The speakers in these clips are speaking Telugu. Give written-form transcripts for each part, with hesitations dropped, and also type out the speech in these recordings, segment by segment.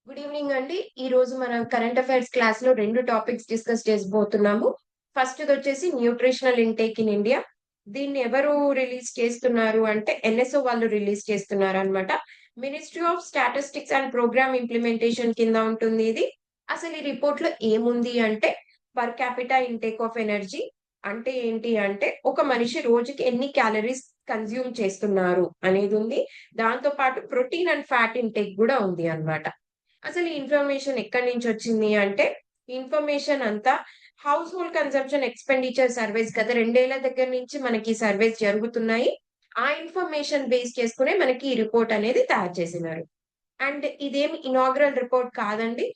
గుడ్ ఈవినింగ్ అండి. ఈ రోజు మనం కరెంట్ అఫైర్స్ క్లాస్‌లో 2 టాపిక్స్ డిస్కస్ చేసుబోతున్నాము. ఫస్ట్‌దొచ్చేసి న్యూట్రిషనల్ ఇంటేక్ ఇన్ ఇండియా. దీన్ని ఎవరు రిలీజ్ చేస్తున్నారు అంటే ఎన్ఎస్ఓ వాళ్ళు రిలీజ్ చేస్తున్నారనమాట. Ministry of statistics and programme implementation కింద ఉంటుంది ఇది. అసలు ఈ రిపోర్ట్‌లో ఏముంది అంటే per capita intake of energy అంటే ఏంటి అంటే ఒక మనిషి రోజుకి ఎన్ని క్యాలరీస్ కన్జ్యూమ్ చేస్తున్నారు అనేది ఉంది. దాంతో పాటు ప్రోటీన్ అండ్ ఫ్యాట్ ఇంటేక్ గూడా ఉంది అన్నమాట. అసలు ఈ ఇన్ఫర్మేషన్ ఎక్కడి నుంచొచ్చింది అంటే, ఇన్ఫర్మేషన్ అంతా house hold consumption expenditure surveys గత 2 ఏళ్ల దగ్గర నుంచి మనకి సర్వేస్ జరుగుతున్నాయి. ఆ ఇన్ఫర్మేషన్ బేస్ చేసుకునే మనకి ఈ రిపోర్ట్ అనేది తయారు చేసినారు. అండ్ ఇదేమి ఇనాగ్రల్ రిపోర్ట్ కాదండి.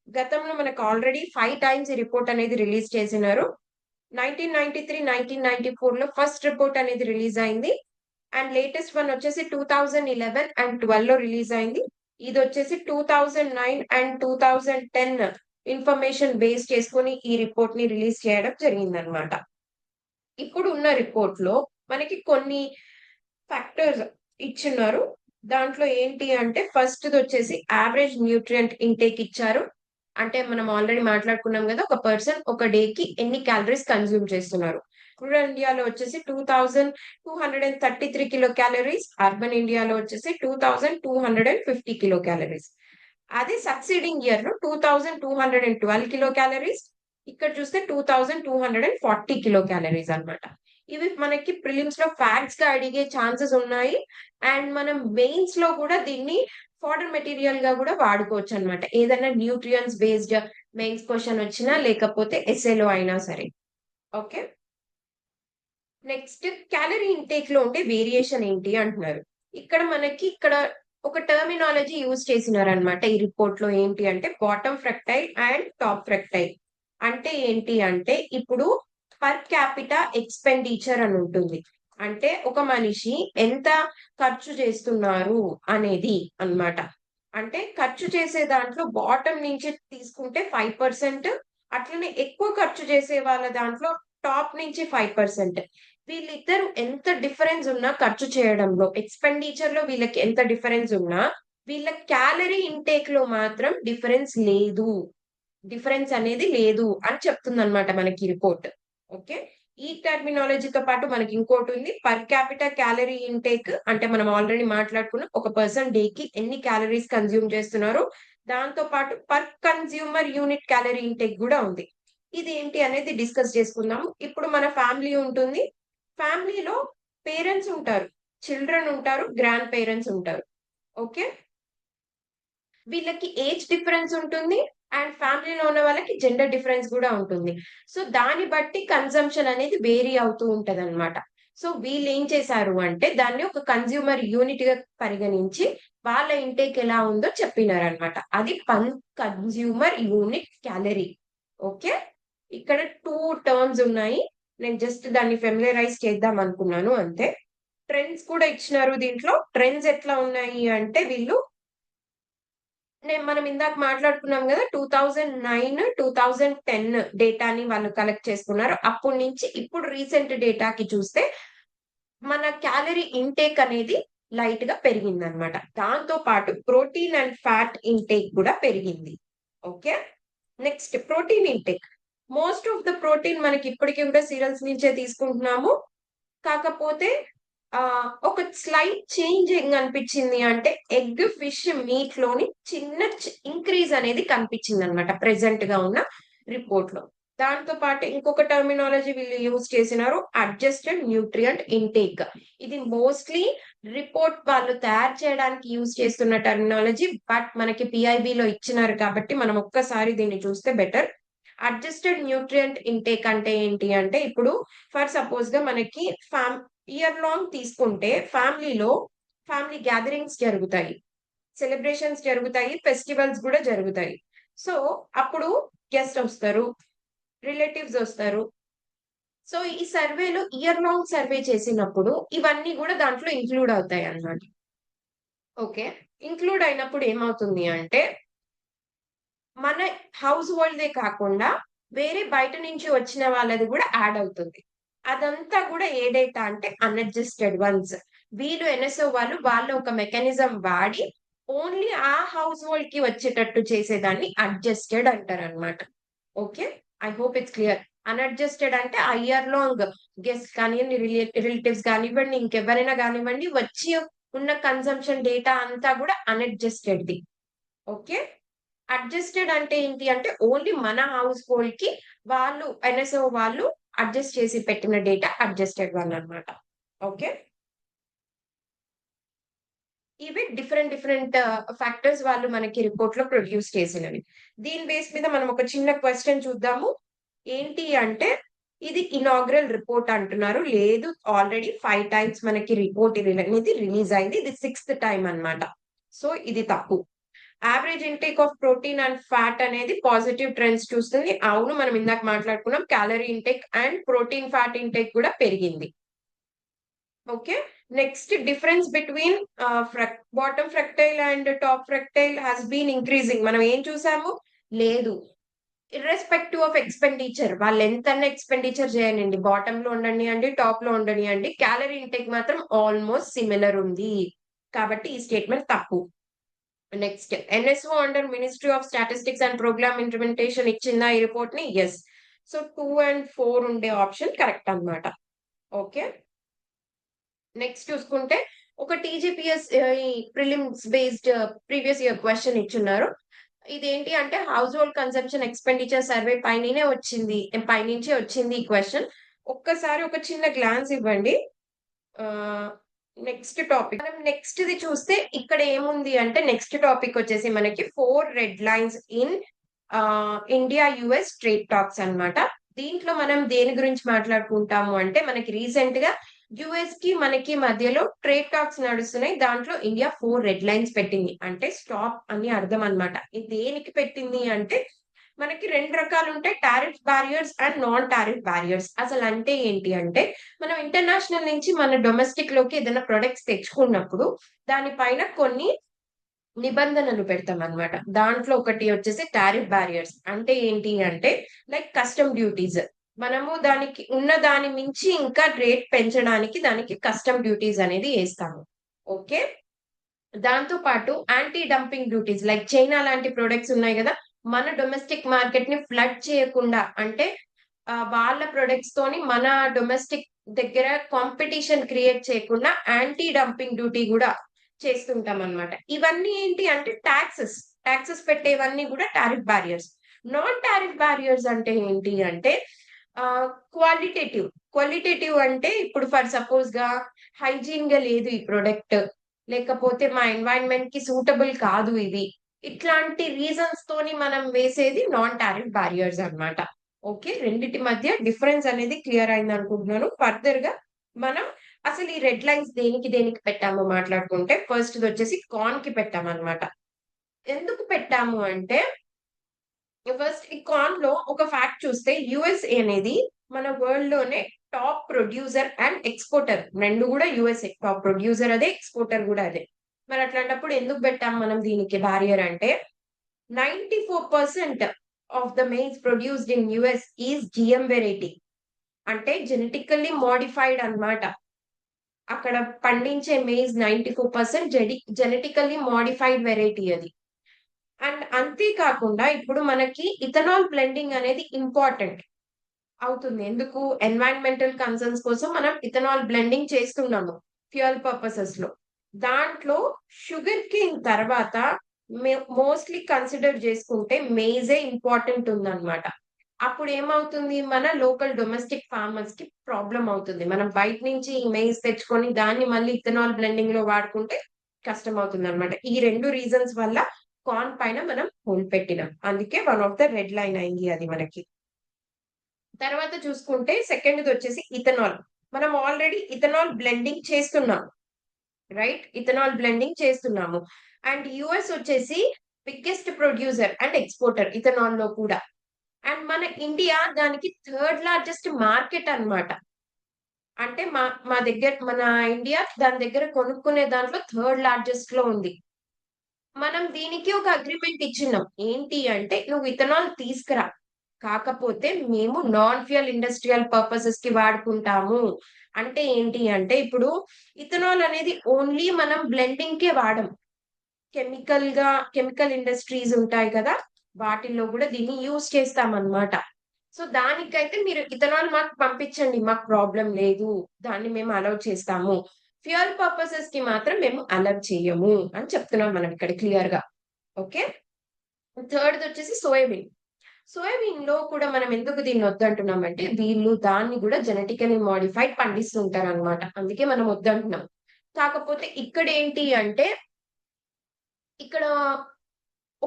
గతంలో మనకు ఆల్రెడీ 5 టైమ్స్ ఈ రిపోర్ట్ అనేది రిలీజ్ చేసినారు. 1993, 1994లో ఫస్ట్ రిపోర్ట్ అనేది రిలీజ్ అయింది. అండ్ లేటెస్ట్ వన్ వచ్చేసి 2011 అండ్ 12లో రిలీజ్ అయింది. ఇదొచ్చేసి 2009 అండ్ 2010 ఇన్ఫర్మేషన్ బేస్ చేసుకొని ఈ రిపోర్ట్ ని రిలీజ్ చేయడం జరిగిందనమాట. ఇప్పుడు ఉన్న రిపోర్ట్‌లో మనకి కొన్ని ఫ్యాక్టర్స్ ఇచ్చున్నారు. దాంట్లో ఏంటి అంటే ఫస్ట్‌దొచ్చేసి యావరేజ్ న్యూట్రియంట్ ఇంటేక్ ఇచ్చారు. అంటే మనం ఆల్రెడీ మాట్లాడుకున్నాం గదా! ఒక పర్సన్ ఒక డేకి ఎన్ని క్యాలరీస్ కన్జ్యూమ్ చేస్తున్నారు. రూరల్ ఇండియాలో వచ్చేసి 2233 కిలో క్యాలరీస్. అర్బన్ ఇండియాలో వచ్చేసి 2250 కిలో క్యాలరీస్. అదే సక్సీడింగ్ ఇయర్‌లో 2212 కిలో క్యాలరీస్. ఇక్కడ చూస్తే 2240 కిలో క్యాలరీస్ అన్నమాట. ఇవి మనకి ప్రిలిమ్స్‌లో ఫ్యాక్ట్స్‌గా అడిగే ఛాన్సెస్ ఉన్నాయి. అండ్ మనం మెయిన్స్‌లో గూడా దీన్ని ఫాడర్ మెటీరియల్‌గా గూడా వాడుకోవచ్చనమాట. ఏదైనా న్యూట్రియంట్స్ బేస్డ్ మెయిన్స్ క్వెషన్ వచ్చినా, లేకపోతే ఎస్సేలో అయినా సరే. ఓకే. నెక్స్ట్ క్యాలరీ ఇంటేక్‌లో ఉండే వేరియేషన్ ఏంటి అంటున్నారు. ఇక్కడ ఒక టర్మినాలజీ యూజ్ చేసినారనమాట ఈ రిపోర్ట్‌లో ఏంటి అంటే బాటమ్ ఫ్రక్టైల్ అండ్ టాప్ ఫ్రక్టైల్. అంటే ఏంటి అంటే ఇప్పుడు పర్ క్యాపిటా ఎక్స్‌పెండిచర్ అని ఉంటుంది. అంటే ఒక మనిషి ఎంత ఖర్చు చేస్తున్నారు అనేది అన్నమాట. అంటే ఖర్చు చేసే దాంట్లో బాటమ్ నుంచి తీసుకుంటే 5%, అట్లనే ఎక్కువ ఖర్చు చేసే వాళ్ళ దాంట్లో టాప్ నుంచి 5%. వీళ్ళిద్దరూ ఎంత డిఫరెన్స్ ఉన్నా ఖర్చు చేయడంలో, ఎక్స్‌పెండిచర్‌లో వీళ్ళకి ఎంత డిఫరెన్స్ ఉన్నా, వీళ్ళ క్యాలరీ ఇంటేక్‌లో మాత్రం డిఫరెన్స్ అనేది లేదు అని చెప్తుందన్నమాట మనకి రిపోర్ట్. ఓకే. ఈ టెర్మినాలజీతో పాటు మనకి ఇంకోటుంది. పర్ క్యాపిటా క్యాలరీ ఇంటేక్ అంటే మనం ఆల్రెడీ మాట్లాడుకున్నాం. ఒక పర్సన్ డేకి ఎన్ని క్యాలరీస్ కన్జ్యూమ్ చేస్తున్నారో, దాంతో పాటు per consumer unit calorie intake గూడా ఉంది. ఇదేంటి అనేది డిస్కస్ చేసుకుందాము. ఇప్పుడు మన ఫ్యామిలీ ఉంటుంది. ఫ్యామిలీలో పేరెంట్స్ ఉంటారు. చిల్డ్రన్ ఉంటారు. గ్రాండ్ పేరెంట్స్ ఉంటారు. ఓకే. వీళ్ళకి ఏజ్ డిఫరెన్స్ ఉంటుంది. అండ్ ఫ్యామిలీలో ఉన్న వాళ్ళకి జెండర్ డిఫరెన్స్ గూడా ఉంటుంది. సో, దాన్ని బట్టి కన్జంప్షన్ అనేది వేరీ అవుతూ ఉంటదనమాట. సో, వీళ్ళేం చేశారు అంటే, దాన్ని ఒక కన్స్యూమర్ యూనిట్‌గా పరిగణించి, వాళ్ళ ఇంటేక్ ఎలా ఉందో చెప్పినారనమాట. అది కన్స్యూమర్ యూనిట్ క్యాలరీ. ఓకే. ఇక్కడ 2 టర్మ్స్ ఉన్నాయి. నేను జస్ట్ దాన్ని ఫెమిలరైజ్ చేద్దాం అనుకున్నాను అంతే. ట్రెండ్స్ కూడా ఇచ్చినారు దీంట్లో. ట్రెండ్స్ ఎట్లా ఉన్నాయి అంటే వీళ్ళు మనం ఇందాక మాట్లాడుకున్నాం గదా! 2009, 2010 డేటాని వాళ్ళు కలెక్ట్ చేసుకున్నారు. అప్పటి నుంచి ఇప్పుడు రీసెంట్ డేటాకి చూస్తే మన క్యాలరీ ఇంటేక్ అనేది లైట్‌గా పెరిగిందన్నమాట. దాంతో పాటు ప్రోటీన్ అండ్ ఫ్యాట్ ఇంటేక్ గూడా పెరిగింది. Okay. Next protein intake. Most of the protein మనకి ఇప్పటికి కూడా సీరియల్స్ నుంచే తీసుకుంటున్నాము. కాకపోతే ఒక స్లైట్ చేంజింగ్ అనిపిచ్చింది అంటే ఎగ్, ఫిష్, మీట్‌లోని చిన్న ఇంక్రీజ్ అనేది కనిపిచ్చిందన్నమాట ప్రెజెంట్‌గా ఉన్న రిపోర్ట్‌లో. దాంతో పాటు ఇంకొక టెర్మినాలజీ వీళ్ళు యూజ్ చేసినారు. Adjusted nutrient intake. ఇది మోస్ట్‌లీ రిపోర్ట్ వాళ్ళు తయారు చేయడానికి యూజ్ చేస్తున్న టెర్మినాలజీ. బట్ మనకి పిఐబిలో ఇచ్చినారు కాబట్టి మనం ఒక్కసారి దీన్ని చూస్తే బెటర్. అడ్జస్టెడ్ న్యూట్రియంట్ ఇంటేక్ అంటే ఏంటి అంటే ఇప్పుడు ఫర్ సపోజ్‌గా మనకి ఇయర్ లాంగ్ తీసుకుంటే ఫ్యామిలీ గ్యాదరింగ్స్ జరుగుతాయి. సెలబ్రేషన్స్ జరుగుతాయి. ఫెస్టివల్స్ గూడా జరుగుతాయి. సో, అప్పుడు గెస్ట్ ఒస్తారు. రిలేటివ్స్ ఒస్తారు. సో, ఈ సర్వేలో ఇయర్ లాంగ్ సర్వే చేసినప్పుడు ఇవన్నీ గూడా దాంట్లో ఇంక్లూడ్ అవుతాయన్నమాట. ఓకే. ఇంక్లూడ్ అయినప్పుడు ఏమవుతుంది అంటే మన హౌస్ హోల్డే కాకుండా వేరే బయట నుంచి వచ్చిన వాళ్ళది గూడా యాడ్ అవుతుంది. అదంతా గూడా ఏ డేటా అంటే అన్‌అడ్జస్టెడ్ వన్స్. వీళ్ళు ఎన్ఎస్ఓ వాళ్ళు ఒక మెకానిజం వాడి ఓన్లీ ఆ హౌస్ హోల్డ్ కి వచ్చేటట్టు చేసేదాన్ని అడ్జస్టెడ్ అంటారనమాట. Okay. I hope it's clear. Unadjusted అంటే ఆ ఇయర్ లాంగ్ గెస్ట్ కానియండి, రిలేటివ్స్ కానివ్వండి, ఇంకెవరైనా గానివ్వండి వచ్చి ఉన్న కన్జంప్షన్ డేటా అంతా గూడా అన్‌అడ్జస్టెడ్‌ది. ఓకే. అడ్జస్టెడ్ అంటే ఏంటి అంటే ఓన్లీ మన హౌస్ హోల్డ్‌కి వాళ్ళు ఎన్ఎస్ఓ వాళ్ళు అడ్జస్ట్ చేసి పెట్టిన డేటా అడ్జస్టెడ్ వన్ అన్నమాట. ఓకే. ఇవి డిఫరెంట్ డిఫరెంట్ ఫ్యాక్టర్స్ వాళ్ళు మనకి రిపోర్ట్‌లో ప్రొడ్యూస్ చేసినవి. దీని బేస్ మీద మనం ఒక చిన్న క్వెషన్ చూద్దాము. ఏంటి అంటే ఇది ఇనాగ్రల్ రిపోర్ట్ అంటున్నారు. లేదు ఆల్రెడీ 5 టైమ్స్ మనకి రిపోర్ట్ అనేది రిలీజ్ అయింది. ఇది 6థ్ టైమ్ అన్నమాట. సో ఇది తప్పు. Average intake of protein and fat అనేది పాజిటివ్ ట్రెండ్స్ చూస్తుంది. అవును మనం ఇందాక మాట్లాడుకున్నాం. Calorie intake and protein, fat intake కూడా పెరిగింది. Okay. Next difference between bottom fractile and top fractile has been increasing. మనం ఏం చూసాము? లేదు. ఇర్రెస్పెక్టివ్ ఆఫ్ ఎక్స్‌పెండిచర్ వాళ్ళు ఎంతన్నా ఎక్స్‌పెండిచర్ చేయనియండి. బాటమ్‌లో ఉండనియండి, టాప్‌లో ఉండనియండి. క్యాలరీ ఇంటేక్ మాత్రం ఆల్‌మోస్ట్ సిమిలర్ ఉంది. కాబట్టి ఈ స్టేట్‌మెంట్ తప్పు. Next NSO under ministry of statistics and programme implementation ఇచ్చిందా ఈ రిపోర్ట్‌ని? యెస్. సో 2 అండ్ 4 ఉండే ఆప్షన్ కరెక్ట్ అన్నమాట. ఓకే. నెక్స్ట్ చూసుకుంటే ఒక టీజీపీఎస్ ఈ prelims based previous year question ఇచ్చున్నారు. ఇదేంటి అంటే household consumption expenditure survey పైననే వచ్చింది. పైనుంచే వచ్చింది ఈ క్వెషన్. ఒక్కసారి ఒక చిన్న గ్లాన్స్ ఇవ్వండి. ఆహ్, నెక్స్ట్ టాపిక్. మనం నెక్స్ట్‌ది చూస్తే ఇక్కడ ఏముంది అంటే నెక్స్ట్ టాపిక్ వచ్చేసి మనకి 4 red lines in India US trade talks అన్నమాట. దీంట్లో మనం దేని గురించి మాట్లాడుకుంటాము అంటే మనకి రీసెంట్‌గా యూఎస్‌కి మనకి మధ్యలో ట్రేడ్ టాక్స్ నడుస్తున్నాయి. దాంట్లో ఇండియా 4 రెడ్ లైన్స్ పెట్టింది. అంటే స్టాప్ అని అర్థం అన్నమాట. ఇది దేనికి పెట్టింది అంటే మనకి 2 రకాలుంటాయి. Tariff barriers and non tariff barriers. అసలంటే ఏంటి అంటే, మనం ఇంటర్నేషనల్ నుంచి మన డొమెస్టిక్‌లోకి ఏదైనా ప్రొడక్ట్స్ తెచ్చుకున్నప్పుడు, దాని పైన కొన్ని నిబంధనలు పెడతామనమాట. దాంట్లో ఒకటి వచ్చేసి టారిఫ్ బారియర్స్. అంటే ఏంటి అంటే, లైక్ కస్టమ్ డ్యూటీస్. మనము దానికి ఉన్న దాని మించి ఇంకా రేట్ పెంచడానికి దానికి కస్టమ్ డ్యూటీస్ అనేది ఏస్తాము. ఓకే. దాంతో పాటు anti dumping duties like China లాంటి ప్రొడక్ట్స్ ఉన్నాయి గదా! మన డొమెస్టిక్ మార్కెట్‌ని ఫ్లడ్ చేయకుండా అంటే వాళ్ళ ప్రొడక్ట్స్ తోని మన డొమెస్టిక్ దగ్గర కాంపిటీషన్ క్రియేట్ చేయకుండా యాంటీ డంపింగ్ డ్యూటీ గూడా చేస్తుంటామనమాట. ఇవన్నీ ఏంటి అంటే టాక్సెస్. టాక్సెస్ పెట్టేవన్నీ గూడా tariff barriers. Non tariff barriers అంటే ఏంటి అంటే క్వాలిటేటివ్. క్వాలిటేటివ్ అంటే ఇప్పుడు ఫర్ సపోజ్‌గా హైజీన్‌గా లేదు ఈ ప్రొడక్ట్. లేకపోతే మా ఎన్వైర్న్‌మెంట్‌కి సూటబుల్ కాదు ఇది. ఇట్లాంటి రీజన్స్ తోని మనం వేసేది నాన్ టారిఫ్ బారియర్స్ అన్నమాట. ఓకే. రెండిటి మధ్య డిఫరెన్స్ అనేది క్లియర్ అయిందనుకుంటున్నాను. ఫర్దర్‌గా మనం అసలు ఈ రెడ్ లైన్స్ దేనికి దేనికి పెట్టామో మాట్లాడుకుంటే ఫస్ట్‌దొచ్చేసి కార్న్‌కి పెట్టామన్నమాట. ఎందుకు పెట్టాము అంటే ఫస్ట్ ఈ కార్న్‌లో ఒక ఫ్యాక్ట్ చూస్తే యూఎస్ఏ అనేది మన వరల్డ్‌లోనే టాప్ ప్రొడ్యూసర్ అండ్ ఎక్స్‌పోర్టర్ 2 గూడా యూఎస్ఏ. టాప్ ప్రొడ్యూసర్ అదే, ఎక్స్‌పోర్టర్ గూడా అదే. మరి అట్లాంటప్పుడు ఎందుకు పెట్టాం మనం దీనికి బారియర్ అంటే 94% of the mains produced in US is GM variety. అంటే జెనెటికల్లీ మోడిఫైడ్ అన్నమాట. అక్కడ పండించే మేజ్ 94% జెనెటికల్లీ మోడిఫైడ్ వెరైటీ అది. అండ్ అంతే కాకుండా ఇప్పుడు మనకి ఇథనాల్ బ్లెండింగ్ అనేది ఇంపార్టెంట్ అవుతుంది. ఎందుకు? ఎన్వైర్న్‌మెంటల్ కన్సర్న్స్ కోసం మనం ఇథనాల్ బ్లెండింగ్ చేస్తున్నాము. ఫ్యూయల్ పర్పసెస్‌లో. దాంట్లో షుగర్ కేన్ తర్వాత మోస్ట్‌లీ కన్సిడర్ చేసుకుంటే మేజే ఇంపార్టెంట్ ఉందన్నమాట. అప్పుడేమవుతుంది మన లోకల్ డొమెస్టిక్ ఫార్మర్స్‌కి ప్రాబ్లమ్ అవుతుంది. మనం బయట నుంచి మెయిజ్ తెచ్చుకొని దాన్ని మళ్ళీ ఇథనాల్ బ్లెండింగ్‌లో వాడుకుంటే కష్టమవుతుందన్నమాట. ఈ 2 రీజన్స్ వల్ల కార్న్ పైన మనం హోల్డ్ పెట్టినాం. అందుకే one of the red line అయింది అది మనకి. తర్వాత చూసుకుంటే సెకండ్‌దొచ్చేసి ఇథనాల్. మనం ఆల్రెడీ ఇథనాల్ బ్లెండింగ్ చేస్తున్నాం. రైట్? ఇథనాల్ బ్లెండింగ్ చేస్తున్నాము. అండ్ యూఎస్ వచ్చేసి బిగ్గెస్ట్ ప్రొడ్యూసర్ అండ్ ఎక్స్‌పోర్టర్ ఇథనాల్‌లో కూడా. అండ్ మన ఇండియా దానికి థర్డ్ లార్జెస్ట్ మార్కెట్ అన్నమాట. అంటే మా మా దగ్గర మన ఇండియా దాని దగ్గర కొనుక్కునే దాంట్లో థర్డ్ లార్జెస్ట్‌లో ఉంది. మనం దీనికి ఒక అగ్రీమెంట్ ఇచ్చిన్నాం. ఏంటి అంటే నువ్వు ఇథనాల్ తీసుకురా. కాకపోతే మేము నాన్ ఫ్యూయల్ ఇండస్ట్రియల్ పర్పసెస్‌కి వాడుకుంటాము. అంటే ఏంటి అంటే ఇప్పుడు ఇథనాల్ అనేది ఓన్లీ మనం బ్లెండింగ్‌కే వాడం. కెమికల్ ఇండస్ట్రీస్ ఉంటాయి కదా, వాటిల్లో కూడా దీన్ని యూజ్ చేస్తామన్నమాట. సో దానికైతే మీరు ఇథనాల్ మాకు పంపించండి, మాకు ప్రాబ్లం లేదు, దాన్ని మేము అలౌ చేస్తాము. ఫ్యూయల్ పర్పసెస్ కి మాత్రం మేము అలౌ చేయము అని చెప్తున్నాం మనం ఇక్కడ క్లియర్ గా. ఓకే. థర్డ్ వచ్చేసి సోయాబీన్. సోయాబీన్ లో కూడా మనం ఎందుకు దీన్ని వద్దంటున్నామంటే, వీళ్ళు దాన్ని కూడా జెనెటికలీ మోడిఫైడ్ పండిస్తుంటారు అనమాట, అందుకే మనం వద్దంటున్నాం. కాకపోతే ఇక్కడ ఏంటి అంటే, ఇక్కడ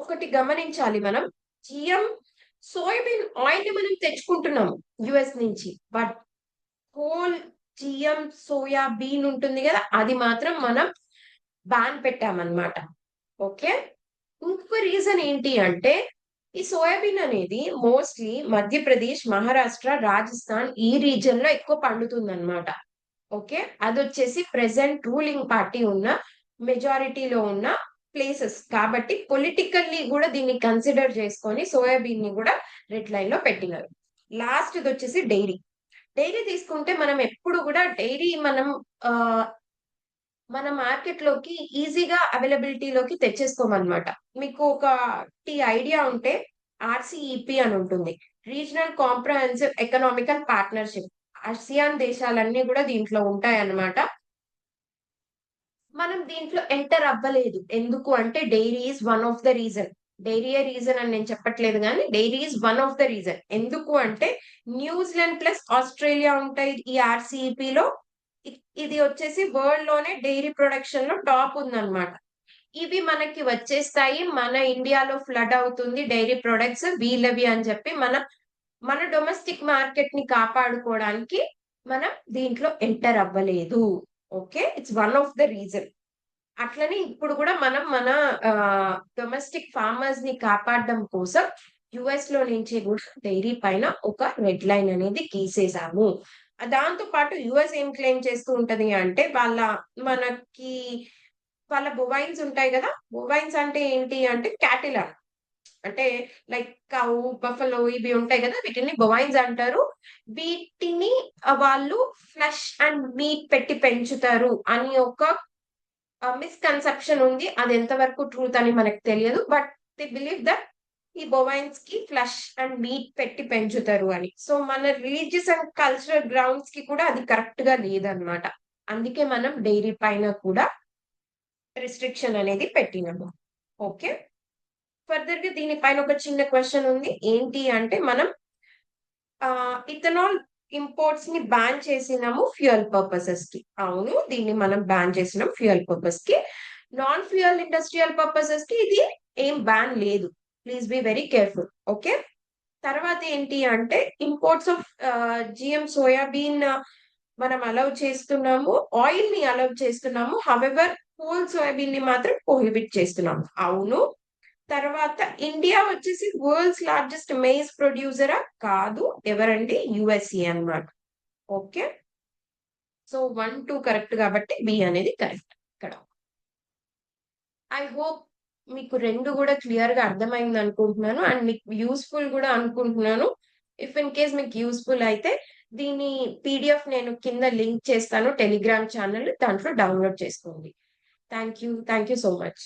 ఒకటి గమనించాలి మనం. జిఎం సోయాబీన్ ఆయిల్ ని మనం తెచ్చుకుంటున్నాము యుఎస్ నుంచి, but whole GM soya bean ఉంటుంది కదా, అది మాత్రం మనం బ్యాన్ పెట్టామన్నమాట. ఓకే. ఇంకొక రీజన్ ఏంటి అంటే, ఈ సోయాబీన్ అనేది మోస్ట్లీ మధ్యప్రదేశ్, మహారాష్ట్ర, రాజస్థాన్ ఈ రీజన్ లో ఎక్కువ పండుతుంది అనమాట. ఓకే. అది వచ్చేసి ప్రెసెంట్ రూలింగ్ పార్టీ ఉన్న మెజారిటీలో ఉన్న ప్లేసెస్ కాబట్టి, పొలిటికల్లీ కూడా దీన్ని కన్సిడర్ చేసుకొని సోయాబీన్ ని కూడా రెడ్ లైన్ లో పెట్టినారు. లాస్ట్ ఇది వచ్చేసి డైరీ. డైరీ తీసుకుంటే మనం ఎప్పుడు కూడా డైరీ మన మార్కెట్ లోకి ఈజీగా అవైలబిలిటీలోకి తెచ్చేసుకోమన్నమాట. మీకు ఒకటి ఐడియా ఉంటే, ఆర్సిఈపి అని ఉంటుంది, regional comprehensive economical partnership. ASEAN దేశాలన్నీ కూడా దీంట్లో ఉంటాయన్నమాట. మనం దీంట్లో ఎంటర్ అవ్వలేదు, ఎందుకు అంటే dairy is one of the reason. Dairy reason అని నేను చెప్పట్లేదు, కానీ dairy is one of the reason. ఎందుకు అంటే, న్యూజిలాండ్ ప్లస్ ఆస్ట్రేలియా ఉంటాయి ఈ ఆర్సిఈపి లో. ఇది వచ్చేసి వరల్డ్ లోనే డైరీ ప్రొడక్షన్ లో టాప్ ఉందన్నమాట. ఇవి మనకి వచ్చేస్తాయి, మన ఇండియాలో ఫ్లడ్ అవుతుంది డైరీ ప్రొడక్ట్స్ వీళ్ళవి అని చెప్పి మన డొమెస్టిక్ మార్కెట్ ని కాపాడుకోవడానికి మనం దీంట్లో ఎంటర్ అవ్వలేదు. Okay. It's one of the reason. అట్లనే ఇప్పుడు కూడా మనం మన డొమెస్టిక్ ఫార్మర్స్ ని కాపాడడం కోసం యుఎస్ లో నుంచి కూడా డైరీ పైన ఒక రెడ్ లైన్ అనేది గీసేసాము. దాంతో పాటు యుఎస్ ఏం క్లెయిమ్ చేస్తూ ఉంటది అంటే, మనకి వాళ్ళ బొవైన్స్ ఉంటాయి కదా, బొవైన్స్ అంటే ఏంటి అంటే క్యాటిల్, అంటే లైక్ కౌ, బఫలో ఇవి ఉంటాయి కదా, వీటిని బొవైన్స్ అంటారు. వీటిని వాళ్ళు ఫ్లష్ అండ్ మీట్ పెట్టి పెంచుతారు అని ఒక మిస్కన్సెప్షన్ ఉంది. అది ఎంతవరకు ట్రూత్ అని మనకు తెలియదు, బట్ దే బిలీవ్ దట్ ఈ బొవైన్స్ కి ఫ్లష్ అండ్ మీట్ పెట్టి పెంచుతారు అని. సో మన రిలీజియస్ అండ్ కల్చరల్ గ్రౌండ్స్ కి కూడా అది కరెక్ట్ గా లేదనమాట. అందుకే మనం డైరీ పైన కూడా రిస్ట్రిక్షన్ అనేది పెట్టినాము. ఓకే. ఫర్దర్ గా దీనిపైన ఒక చిన్న క్వశ్చన్ ఉంది, ఏంటి అంటే, మనం ఇథనాల్ ఇంపోర్ట్స్ ని బ్యాన్ చేసినాము ఫ్యూయల్ పర్పసెస్ కి. అవును, దీన్ని మనం బ్యాన్ చేసినాం ఫ్యూయల్ పర్పస్ కి. నాన్ ఫ్యూయల్ ఇండస్ట్రియల్ పర్పసెస్ కి ఇది ఏం బ్యాన్ లేదు. Please be very careful. Okay. తర్వాత ఏంటి అంటే, ఇంపోర్ట్స్ ఆఫ్ జిఎం సోయాబీన్ మనం అలౌ చేస్తున్నాము, ఆయిల్ ని అలౌ చేస్తున్నాము, హవెవర్ హోల్ సోయాబీన్ ని మాత్రం ప్రొహిబిట్ చేస్తున్నాము. అవును. తర్వాత ఇండియా వచ్చేసి వరల్డ్స్ లార్జెస్ట్ మెయిజ్ ప్రొడ్యూసరా? కాదు. ఎవరండి? యుఎస్ఏ అన్నమాట. ఓకే. సో 1, 2 కరెక్ట్ కాబట్టి బి అనేది కరెక్ట్ ఇక్కడ. ఐ హోప్ మీకు రెండు కూడా క్లియర్ గా అర్థమైంది అనుకుంటున్నాను, అండ్ మీకు యూస్ఫుల్ కూడా అనుకుంటున్నాను. ఇఫ్ ఇన్ కేస్ మీకు యూస్ఫుల్ అయితే దీని పీడిఎఫ్ నేను కింద లింక్ చేస్తాను, టెలిగ్రామ్ ఛానల్, దాంట్లో డౌన్లోడ్ చేసుకోండి. Thank you so much.